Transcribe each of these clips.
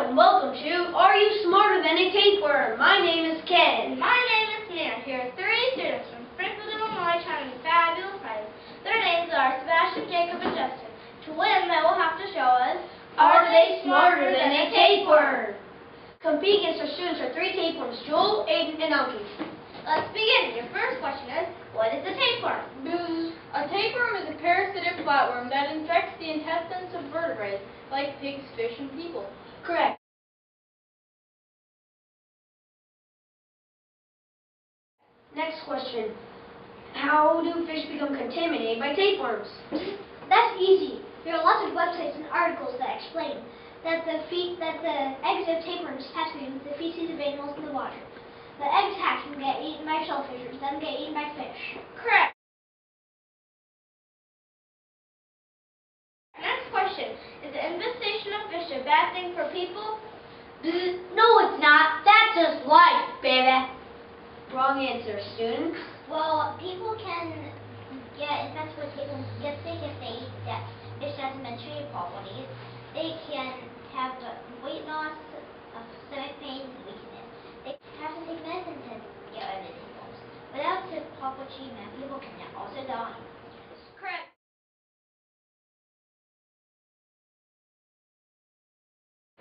and welcome to Are You Smarter Than a Tapeworm? My name is Ken. My name is Nina. Here are three students from Springfield, Illinois, trying fabulous prizes. Their names are Sebastian, Jacob, and Justin. To win, they will have to show us, Are they smarter than a tapeworm? Compete against our students are three tapeworms, Joel, Aiden, and Elkie. Let's begin. Your first question is, what is a tapeworm? A tapeworm is a parasitic flatworm that infects the intestines of vertebrates, like pigs, fish, and people. Correct. Next question. How do fish become contaminated by tapeworms? That's easy. There are lots of websites and articles that explain that the eggs of tapeworms hatch from the feces of animals in the water. The eggs hatch and get eaten by shellfishers, then get eaten by fish. Correct. Next question. Is the infestation of fish a bad thing for people? No, it's not. That's just life, baby. Wrong answer, students. Well, people can get infected with tapeworms, get sick if they eat that fish that hasn't been treated properly. They can have weight loss, stomach pain, and weakness. They have to take medicine to get rid of the tapeworms. Without the proper treatment, people can also die. Correct.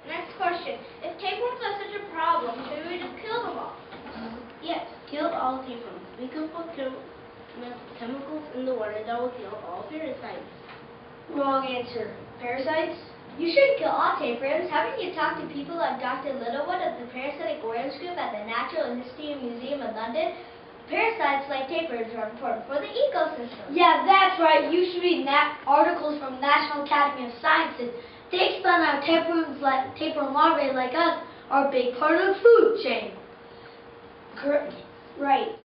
Next question. If tapeworms are such a problem, should we just kill them all? Yes, kill all tapeworms. We can put chemicals in the water that will kill all parasites. Wrong answer. Parasites? You shouldn't kill all tapeworms. Haven't you talked to people like Dr. Littlewood of the Parasitic Worms Group at the Natural History Museum in London? Parasites like tapeworms are important for the ecosystem. Yeah, that's right. You should read articles from National Academy of Sciences. They explain how tapeworm larvae like us are a big part of the food chain. Correct. Right.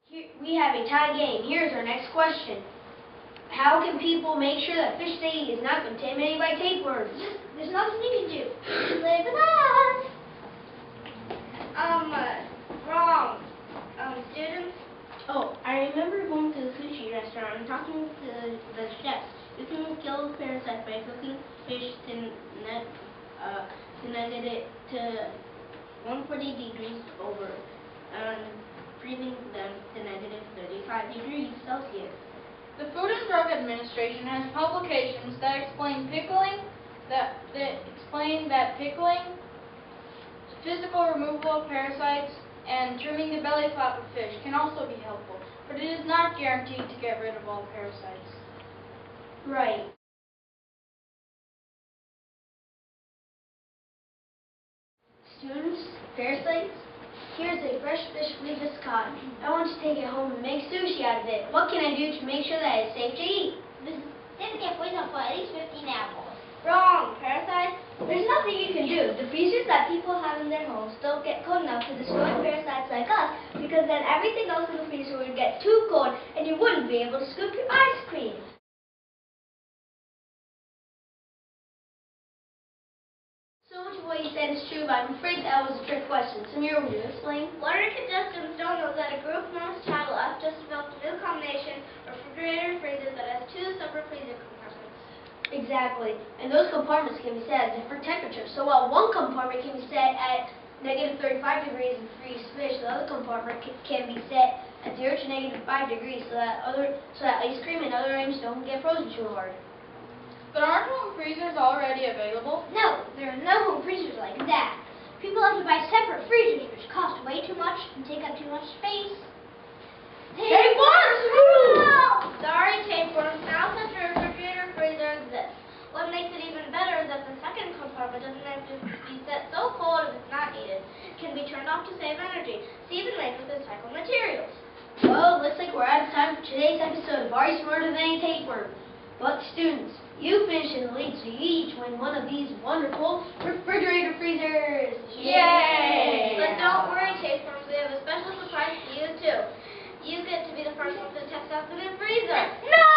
Here, we have a tie game. Here's our next question. How can people make sure that fish they eat is not contaminated by tapeworms? There's nothing you can do. Live with us. Wrong. Students? Oh, I remember going to the sushi restaurant and talking to the chef. You can kill parasites by cooking fish to negative to 140 degrees over and freezing them to negative 35 degrees Celsius. The Food and Drug Administration has publications that explain that pickling, physical removal of parasites, and trimming the belly flap of fish can also be helpful, but it is not guaranteed to get rid of all parasites. Right. Students, parasites, here's a fresh fish we just caught. I want to take it home and make sushi out of it. What can I do to make sure that it's safe to eat? Didn't get poisoned for at least 15 apples. Wrong. Parasites? There's nothing you can do. The freezers that people have in their homes don't get cold enough to destroy parasites like us, because then everything else in the freezer would get too cold and you wouldn't be able to scoop your ice cream. So much of what you said is true, but I'm afraid that was a trick question. Samir, would you explain? Learner contestants don't know that a group known as T.A.T.D.Y.A.L.F just developed a new combination of refrigerator and freezer that has two separate freezer compartments. Exactly. And those compartments can be set at different temperatures. So while one compartment can be set at negative 35 degrees and freeze fish, the other compartment can be set at 0 to negative 5 degrees so that ice cream and other items don't get frozen too hard. But aren't home freezers already available? No, there are no home freezers like that. People have to buy separate freezers, which cost way too much and take up too much space. Tapeworms rule! Sorry, tapeworms. Now such a refrigerator freezer exists. What makes it even better is that the second compartment doesn't have to be set so cold if it's not needed. It can be turned off to save energy. It's even made with recycled materials. Well, looks like we're out of time for today's episode of Are You Smarter Than a Tapeworm? But students, you finished in the lead, so you each win one of these wonderful refrigerator freezers. Yay! But don't worry, tapeworms, we have a special surprise for you too. You get to be the first one to test out the new freezer. No!